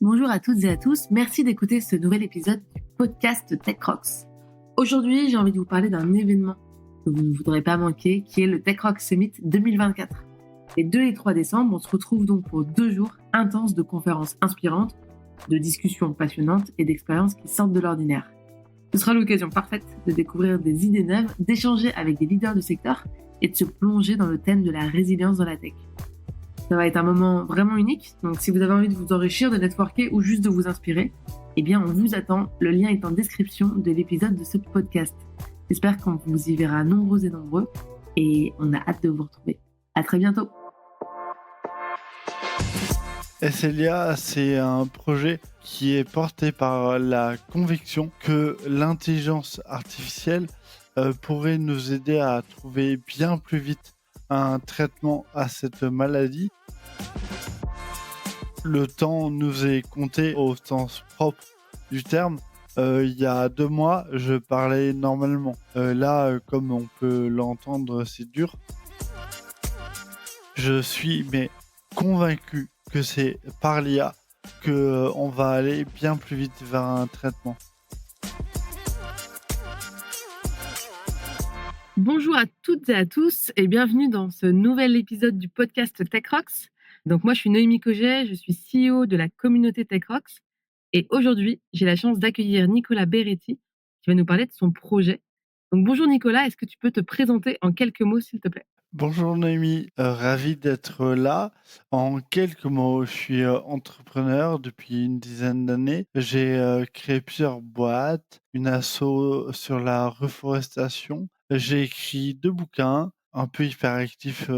Bonjour à toutes et à tous, merci d'écouter ce nouvel épisode du podcast Tech Rocks. Aujourd'hui, j'ai envie de vous parler d'un événement que vous ne voudrez pas manquer, qui est le Tech Rocks Summit 2024. Les 2 et 3 décembre, on se retrouve donc pour 2 jours intenses de conférences inspirantes, de discussions passionnantes et d'expériences qui sortent de l'ordinaire. Ce sera l'occasion parfaite de découvrir des idées neuves, d'échanger avec des leaders du secteur et de se plonger dans le thème de la résilience dans la tech. Ça va être un moment vraiment unique, donc si vous avez envie de vous enrichir, de networker ou juste de vous inspirer, eh bien on vous attend. Le lien est en description de l'épisode de ce podcast. J'espère qu'on vous y verra nombreux et nombreux et on a hâte de vous retrouver. À très bientôt. SLIA, c'est un projet qui est porté par la conviction que l'intelligence artificielle pourrait nous aider à trouver bien plus vite un traitement à cette maladie. Le temps nous est compté au sens propre du terme. Il y a 2 mois, je parlais normalement. Là, comme on peut l'entendre, c'est dur. Je suis convaincu que c'est par l'IA qu'on va aller bien plus vite vers un traitement. Bonjour à toutes et à tous et bienvenue dans ce nouvel épisode du podcast Tech Rocks. Donc moi je suis Noémie Coget, je suis CEO de la communauté Tech Rocks et aujourd'hui j'ai la chance d'accueillir Nicolas Beretti qui va nous parler de son projet. Donc bonjour Nicolas, est-ce que tu peux te présenter en quelques mots s'il te plaît ? Bonjour Noémie, ravi d'être là. En quelques mots, je suis entrepreneur depuis une dizaine d'années. J'ai créé plusieurs boîtes, une asso sur la reforestation. J'ai écrit 2 bouquins, un peu hyperactifs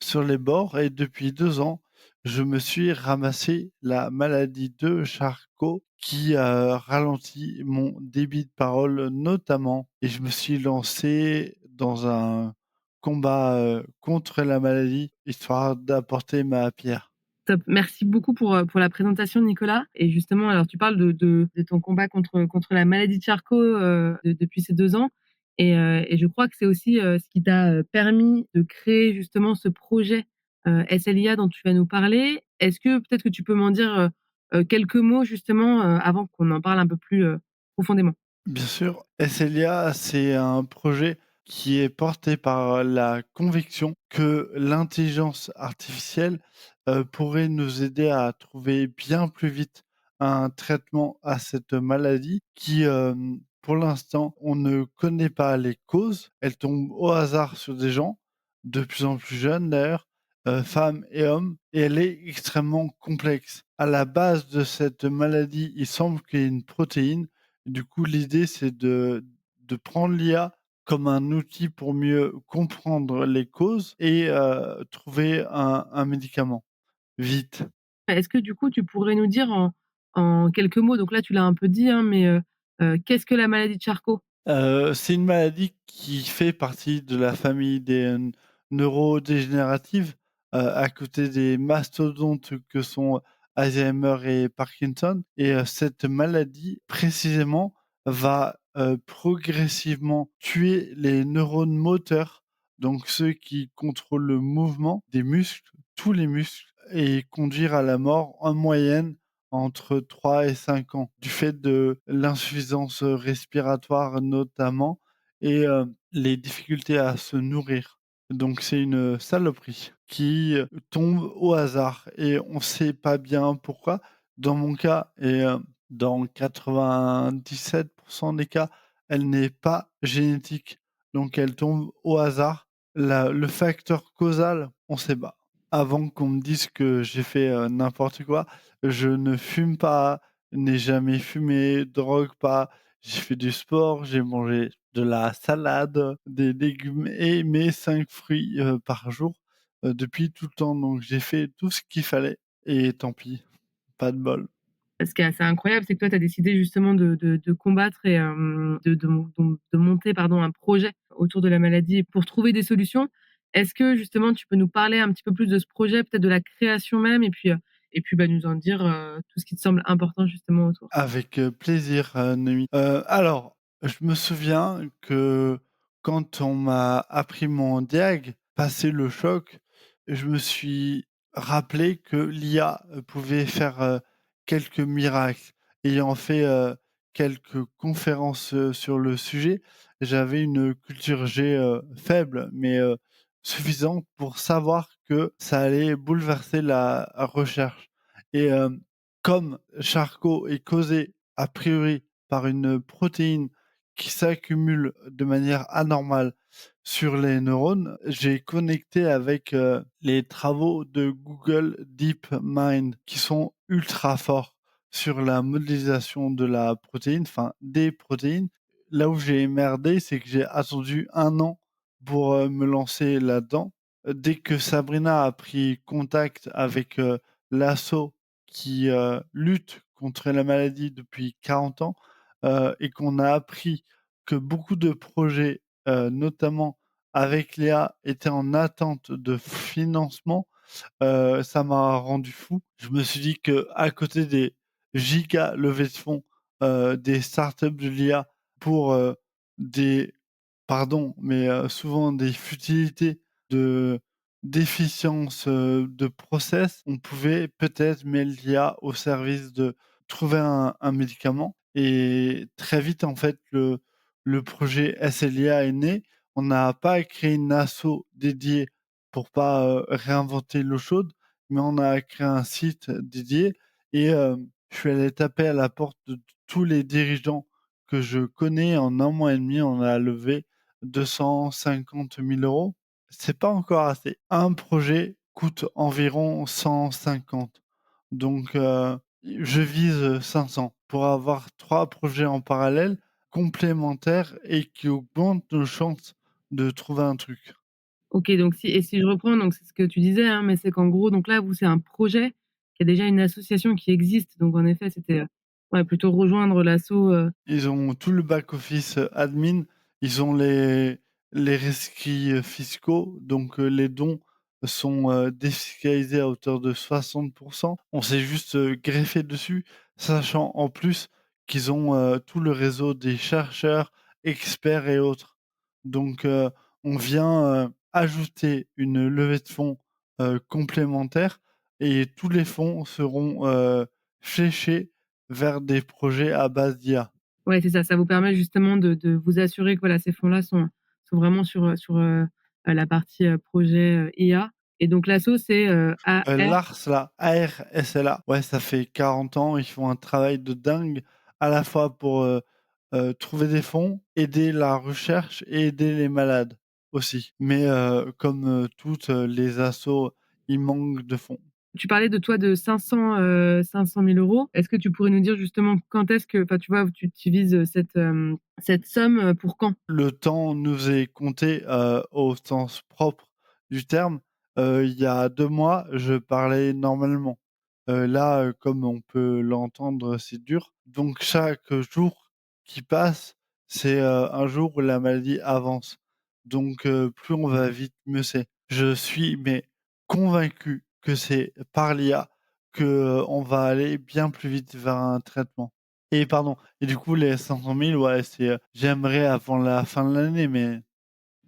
sur les bords et depuis 2 ans, je me suis ramassé la maladie de Charcot qui ralentit mon débit de parole notamment et je me suis lancé dans un combat contre la maladie, histoire d'apporter ma pierre. Top. Merci beaucoup pour la présentation, Nicolas. Et justement, alors tu parles de ton combat contre la maladie de Charcot depuis ces 2 ans. Et je crois que c'est aussi ce qui t'a permis de créer justement ce projet SLIA dont tu vas nous parler. Est-ce que peut-être que tu peux m'en dire quelques mots justement avant qu'on en parle un peu plus profondément? Bien sûr, SLIA, c'est un projet qui est porté par la conviction que l'intelligence artificielle pourrait nous aider à trouver bien plus vite un traitement à cette maladie qui, pour l'instant, on ne connaît pas les causes. Elle tombe au hasard sur des gens, de plus en plus jeunes d'ailleurs, femmes et hommes, et elle est extrêmement complexe. À la base de cette maladie, il semble qu'il y ait une protéine. Du coup, l'idée, c'est de prendre l'IA comme un outil pour mieux comprendre les causes et trouver un médicament, vite. Est-ce que du coup, tu pourrais nous dire en quelques mots, donc là tu l'as un peu dit, hein, mais qu'est-ce que la maladie de Charcot? C'est une maladie qui fait partie de la famille des neurodégénératives, à côté des mastodontes que sont Alzheimer et Parkinson et cette maladie précisément va, progressivement tuer les neurones moteurs, donc ceux qui contrôlent le mouvement des muscles, tous les muscles et conduire à la mort en moyenne entre 3 et 5 ans, du fait de l'insuffisance respiratoire notamment et les difficultés à se nourrir. Donc c'est une saloperie qui tombe au hasard et on sait pas bien pourquoi. Dans mon cas et dans 97 des cas, elle n'est pas génétique, donc elle tombe au hasard. Le facteur causal, on sait pas. Avant qu'on me dise que j'ai fait n'importe quoi, je ne fume pas, n'ai jamais fumé, drogue pas. J'ai fait du sport, j'ai mangé de la salade, des légumes et mes 5 fruits par jour depuis tout le temps. Donc j'ai fait tout ce qu'il fallait et tant pis, pas de bol. Ce qui est assez incroyable, c'est que toi, tu as décidé justement de combattre et de monter pardon, un projet autour de la maladie pour trouver des solutions. Est-ce que justement, tu peux nous parler un petit peu plus de ce projet, peut-être de la création même, et puis bah, nous en dire tout ce qui te semble important justement autour? Avec plaisir, Noémie. Alors, je me souviens que quand on m'a appris mon diag, passé le choc, je me suis rappelé que l'IA pouvait faire quelques miracles. Ayant fait, quelques conférences, sur le sujet, j'avais une culture G, faible, mais, suffisante pour savoir que ça allait bouleverser la recherche et comme Charcot est causé a priori par une protéine qui s'accumule de manière anormale sur les neurones, j'ai connecté avec, les travaux de Google DeepMind qui sont ultra forts sur la modélisation de la protéine, enfin des protéines. Là où j'ai merdé, c'est que j'ai attendu 1 an pour, me lancer là-dedans. Dès que Sabrina a pris contact avec, l'asso qui, lutte contre la maladie depuis 40 ans, et qu'on a appris que beaucoup de projets, notamment avec Léa, étaient en attente de financement, ça m'a rendu fou. Je me suis dit que à côté des giga levées de fonds, des startups de l'IA pour, des pardon, mais souvent des futilités de d'efficience, de process, on pouvait peut-être mettre l'IA au service de trouver un médicament et très vite, en fait, le projet SLIA est né. On n'a pas créé une asso dédiée pour pas, réinventer l'eau chaude, mais on a créé un site dédié et je suis allé taper à la porte de tous les dirigeants que je connais. En 1 mois et demi, on a levé 250 000 €. C'est pas encore assez. Un projet coûte environ 150, donc je vise 500 pour avoir 3 projets en parallèle, complémentaires et qui augmentent nos chances de trouver un truc. OK, donc si je reprends, donc c'est ce que tu disais, hein, mais c'est qu'en gros, donc là, vous, c'est un projet qui a déjà une association qui existe. Donc en effet, c'était, ouais, plutôt rejoindre l'asso, Ils ont tout le back office, admin, ils ont les rescrits, fiscaux, donc les dons sont, défiscalisés à hauteur de 60. On s'est juste, greffé dessus, sachant en plus qu'ils ont, tout le réseau des chercheurs, experts et autres. Donc on vient, ajouter une levée de fonds, complémentaire et tous les fonds seront, fléchés vers des projets à base d'IA. ouais, c'est ça. Ça vous permet justement de vous assurer que, voilà, ces fonds-là sont vraiment la partie, projet, IA, et donc l'asso, c'est, AR. Lars là, ARSLA, ouais, ça fait 40 ans, ils font un travail de dingue, à la fois pour, trouver des fonds, aider la recherche et aider les malades aussi. Mais, comme, toutes, les assos, il manque de fonds. Tu parlais de toi de 500 000 €. Est-ce que tu pourrais nous dire justement quand est-ce que, enfin, tu vois, tu utilises cette somme, pour quand? Le temps nous est compté, au sens propre du terme. Il y a 2 mois, je parlais normalement. Là, comme on peut l'entendre, c'est dur. Donc chaque jour qui passe, c'est, un jour où la maladie avance. Donc plus on va vite, mieux c'est. Je suis mais convaincu que c'est par l'IA que, on va aller bien plus vite vers un traitement. Et pardon, et du coup, les 500 000, ouais, c'est, j'aimerais avant la fin de l'année, mais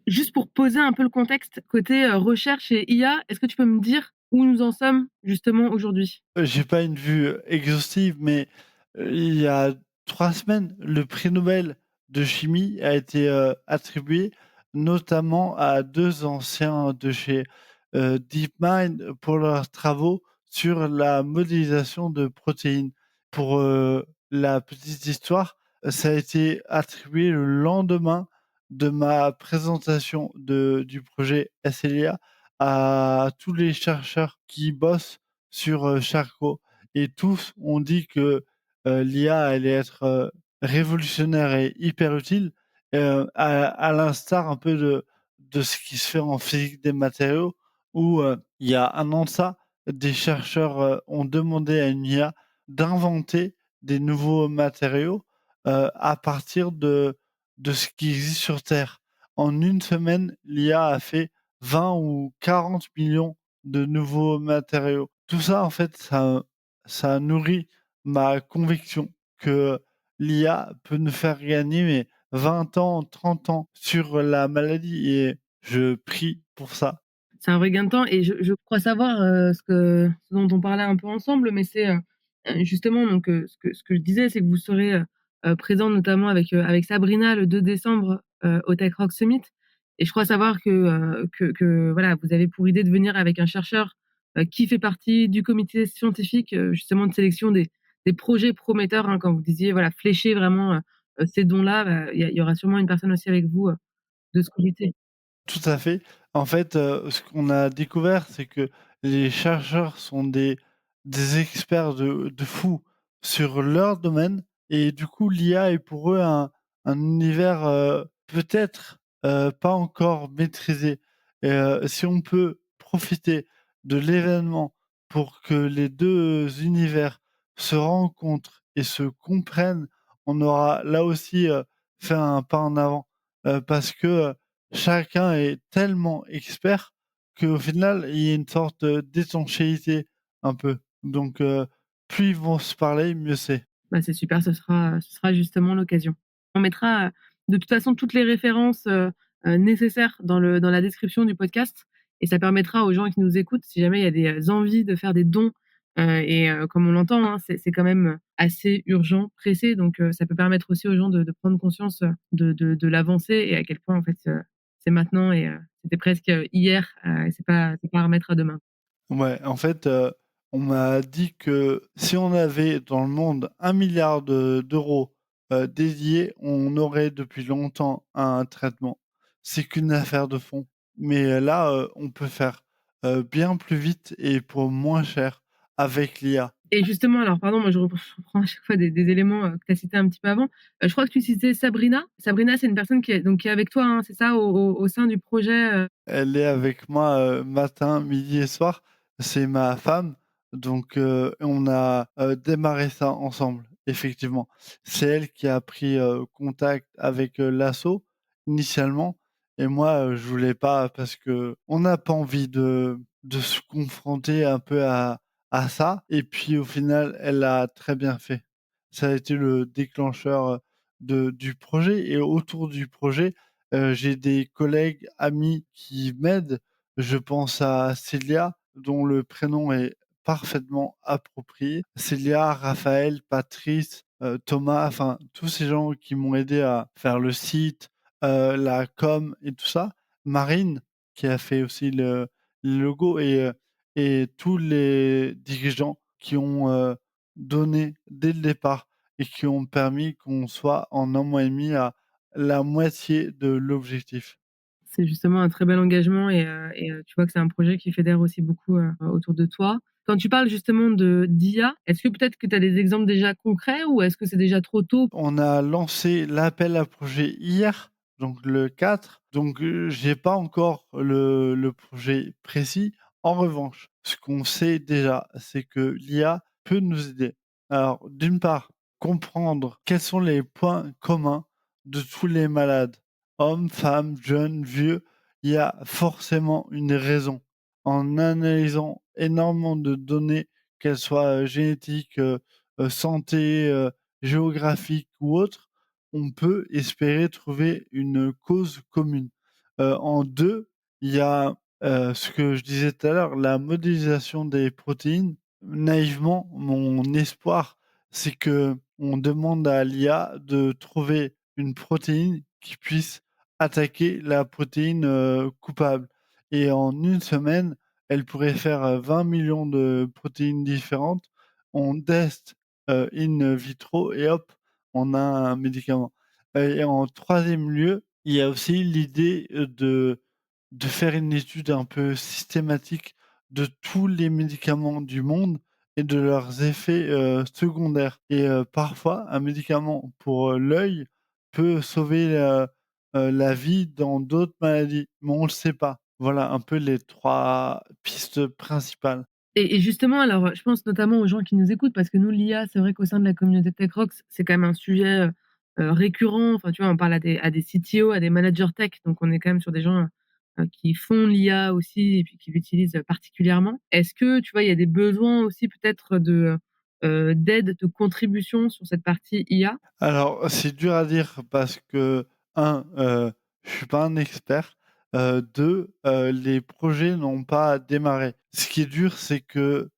Juste pour poser un peu le contexte côté, recherche et IA, est-ce que tu peux me dire où nous en sommes justement aujourd'hui? j'ai pas une vue, exhaustive, mais, il y a 3 semaines, le prix Nobel de chimie a été, attribué, notamment à 2 anciens de chez, DeepMind pour leurs travaux sur la modélisation de protéines. Pour, la petite histoire, ça a été attribué le lendemain de ma présentation du projet SLIA à tous les chercheurs qui bossent sur, Charcot, et tous ont dit que, l'IA allait être, révolutionnaire et hyper utile, à l'instar un peu de ce qui se fait en physique des matériaux où, il y a 1 an de ça, des chercheurs, ont demandé à une IA d'inventer des nouveaux matériaux, à partir de ce qui existe sur Terre. En 1 semaine, l'IA a fait 20 ou 40 millions de nouveaux matériaux. Tout ça, en fait, ça nourrit ma conviction que l'IA peut nous faire gagner, mais 20 ans, 30 ans sur la maladie, et je prie pour ça. C'est un vrai gain de temps, et je crois savoir, ce dont on parlait un peu ensemble, mais c'est, Justement, donc ce que je disais, c'est que vous serez, présents notamment avec Sabrina le 2 décembre, au Tech Rock Summit et je crois savoir que voilà, vous avez pour idée de venir avec un chercheur, qui fait partie du comité scientifique, justement de sélection des projets prometteurs, hein, quand vous disiez, voilà, flécher vraiment, ces dons-là, bah, il y aura sûrement une personne aussi avec vous, de ce comité. Tout à fait. En fait, ce qu'on a découvert, c'est que les chercheurs sont des experts de fou sur leur domaine et du coup, l'IA est pour eux un univers, peut-être, pas encore maîtrisé et si on peut profiter de l'événement pour que les 2 univers se rencontrent et se comprennent, on aura là aussi, fait un pas en avant, parce que, chacun est tellement expert qu'au final, il y a une sorte, d'étanchéité un peu. Donc plus ils vont se parler, mieux c'est. Bah, c'est super, ce sera justement l'occasion. On mettra, de toute façon toutes les références, nécessaires dans la description du podcast et ça permettra aux gens qui nous écoutent, si jamais il y a des, envies de faire des dons, comme on l'entend, hein, c'est quand même, assez urgent, pressé donc ça peut permettre aussi aux gens de prendre conscience, de l'avancée et à quel point en fait, c'est maintenant et c'était presque, hier, et c'est pas à remettre à demain. Ouais, en fait, on m'a dit que si on avait dans le monde 1 000 000 d'euros, dédiés, on aurait depuis longtemps un traitement. C'est qu'une affaire de fonds. Mais là, on peut faire, bien plus vite et pour moins cher avec l'IA. Et justement, alors pardon, moi je reprends à chaque fois des éléments, que tu as cités un petit peu avant. Je crois que tu citais Sabrina. Sabrina, c'est une personne qui est avec toi, hein, c'est ça, au sein du projet, Elle est avec moi, matin, midi et soir. C'est ma femme, donc on a, démarré ça ensemble, effectivement. C'est elle qui a pris, contact avec, l'asso, initialement et moi, je voulais pas parce qu'on n'a pas envie de se confronter un peu à ça et puis au final, elle a très bien fait. Ça a été le déclencheur, du projet et autour du projet, j'ai des collègues, amis qui m'aident. Je pense à Célia, dont le prénom est parfaitement approprié. Célia, Raphaël, Patrice, Thomas, enfin tous ces gens qui m'ont aidé à faire le site, la com et tout ça. Marine, qui a fait aussi le logo et tous les dirigeants qui ont, donné dès le départ et qui ont permis qu'on soit en 1 mois et demi à la moitié de l'objectif. c'est justement un très bel engagement et tu vois que c'est un projet qui fédère aussi beaucoup, autour de toi. Quand tu parles justement d'IA, est-ce que peut-être que tu as des exemples déjà concrets ou est-ce que c'est déjà trop tôt? On a lancé l'appel à projet hier, donc le 4, donc j'ai pas encore le projet précis. En revanche, ce qu'on sait déjà, c'est que l'IA peut nous aider. Alors, d'une part, comprendre quels sont les points communs de tous les malades, hommes, femmes, jeunes, vieux. Il y a forcément une raison. En analysant énormément de données, qu'elles soient, génétiques, santé, géographique ou autre, on peut espérer trouver une cause commune. En 2, il y a, ce que je disais tout à l'heure, la modélisation des protéines. Naïvement, mon espoir, c'est que on demande à l'IA de trouver une protéine qui puisse attaquer la protéine, coupable et en une semaine, elle pourrait faire, 20 millions de protéines différentes. On teste in vitro et hop, on a un médicament. Et en troisième lieu, il y a aussi l'idée, de faire une étude un peu systématique de tous les médicaments du monde et de leurs effets, secondaires et parfois un médicament pour, l'œil peut sauver, la vie dans d'autres maladies, mais on le sait pas. Voilà un peu les 3 pistes principales. Et justement, alors, je pense notamment aux gens qui nous écoutent parce que nous, l'IA, c'est vrai qu'au sein de la communauté TechRox, c'est quand même un sujet, récurrent. Enfin, tu vois, on parle à des CTO, à des managers tech, donc on est quand même sur des gens, qui font l'IA aussi et puis qui l'utilisent, particulièrement. Est-ce que, tu vois, il y a des besoins aussi peut-être d'aide, de contribution sur cette partie IA? Alors, c'est dur à dire parce que 1, je suis pas un expert, 2, les projets n'ont pas démarré. Ce qui est dur, c'est que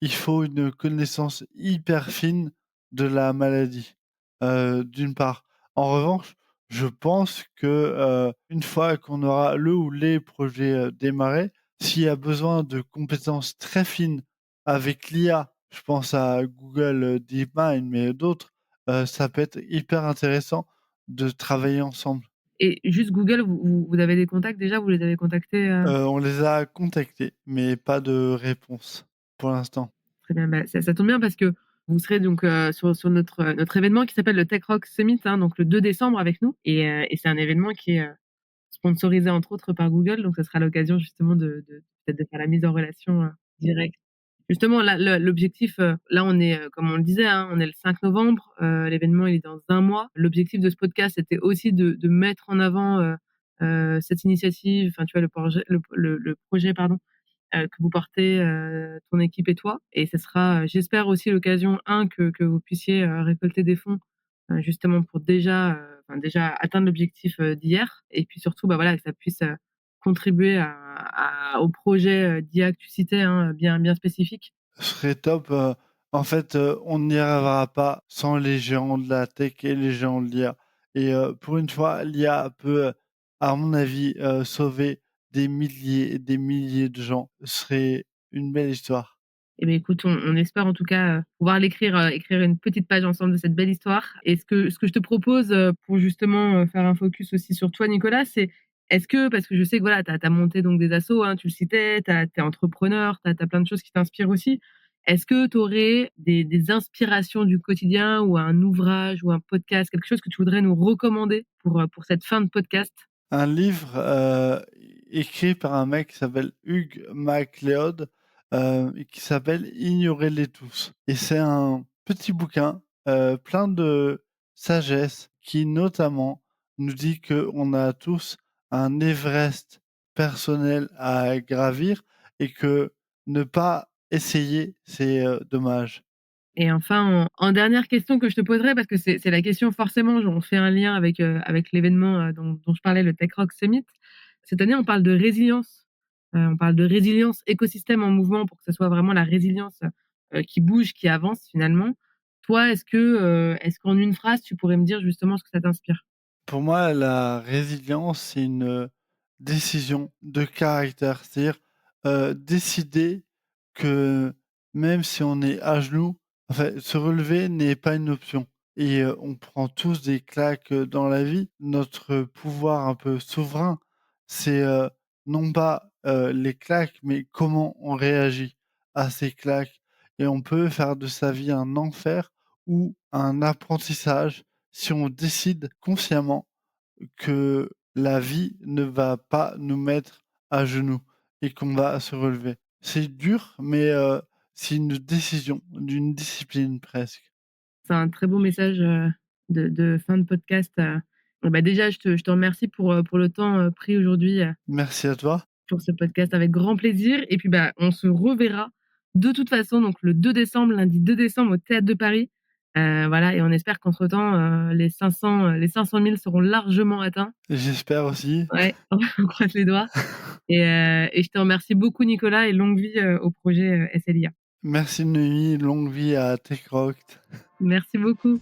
il faut une connaissance hyper fine de la maladie, d'une part. En revanche, je pense que, une fois qu'on aura le ou les projets, démarrés, s'il y a besoin de compétences très fines avec l'IA, je pense à Google, DeepMind, mais d'autres, ça peut être hyper intéressant de travailler ensemble. Et juste Google, vous avez des contacts déjà? Vous les avez contactés, On les a contactés, mais pas de réponse pour l'instant. Très bien, bah, ça tombe bien parce que vous serez donc, sur notre événement qui s'appelle le Tech Rock Summit, hein, donc le 2 décembre avec nous et c'est un événement qui est, sponsorisé entre autres par Google, donc ça sera l'occasion justement de peut-être de faire la mise en relation, directe. Justement là, l'objectif, là on est, comme on le disait, hein, on est le 5 novembre, l'événement il est dans un mois. L'objectif de ce podcast, c'était aussi de mettre en avant, cette initiative, enfin tu vois le projet pardon, que vous portez, ton équipe et toi. Et ce sera, j'espère aussi l'occasion, que vous puissiez, récolter des fonds, justement pour déjà atteindre l'objectif, d'hier et puis surtout, bah, voilà, que ça puisse, contribuer au projet, d'IA que tu citais, hein, bien spécifique. Ce serait top, en fait, on n'y arrivera pas sans les géants de la tech et les géants de l'IA et pour une fois, l'IA peut, à mon avis, sauver des milliers et des milliers de gens. Ce serait une belle histoire. Eh beh, écoute, on espère en tout cas, pouvoir écrire une petite page ensemble de cette belle histoire. Et ce que je te propose, pour justement, faire un focus aussi sur toi Nicolas, c'est est-ce que parce que je sais que voilà, tu as monté donc des assos, hein, tu le citais, tu es entrepreneur, tu as plein de choses qui t'inspirent aussi. Est-ce que tu aurais des inspirations du quotidien ou un ouvrage ou un podcast, quelque chose que tu voudrais nous recommander pour cette fin de podcast? Un livre, écrit par un mec qui s'appelle Hugh MacLeod, et qui s'appelle «Ignorez-les tous» et c'est un petit bouquin, plein de sagesse qui notamment nous dit qu'on a tous un Everest personnel à gravir et que ne pas essayer, c'est, dommage. Et enfin, en dernière question que je te poserai, parce que c'est la question forcément, on fait un lien avec l'événement, dont je parlais, le Tech Rock Summit. Cette année, on parle de résilience. On parle de résilience écosystème en mouvement pour que ce soit vraiment la résilience, qui bouge, qui avance finalement. Toi, est-ce qu'en une phrase, tu pourrais me dire justement ce que ça t'inspire? Pour moi, la résilience, c'est une, décision de caractère. C'est-à-dire, décider que même si on est à genoux, enfin, se relever n'est pas une option et on prend tous des claques, dans la vie. Notre pouvoir un peu souverain, c'est, non pas, les claques, mais comment on réagit à ces claques et on peut faire de sa vie un enfer ou un apprentissage si on décide consciemment que la vie ne va pas nous mettre à genoux et qu'on va se relever. C'est dur, mais c'est une décision, d'une discipline presque. C'est un très beau message, de fin de podcast. Bah, déjà, je te remercie pour le temps, pris aujourd'hui, Merci à toi. pour ce podcast avec grand plaisir. Et puis, bah, on se reverra de toute façon, donc le 2 décembre, lundi 2 décembre au Théâtre de Paris. Voilà, et on espère qu'entre-temps, les 500 000 seront largement atteints. J'espère aussi. Ouais, on croise les doigts. Et je te remercie beaucoup Nicolas et longue vie, au projet, SLIA. Merci Noémie, longue vie à TechRoct. Merci beaucoup.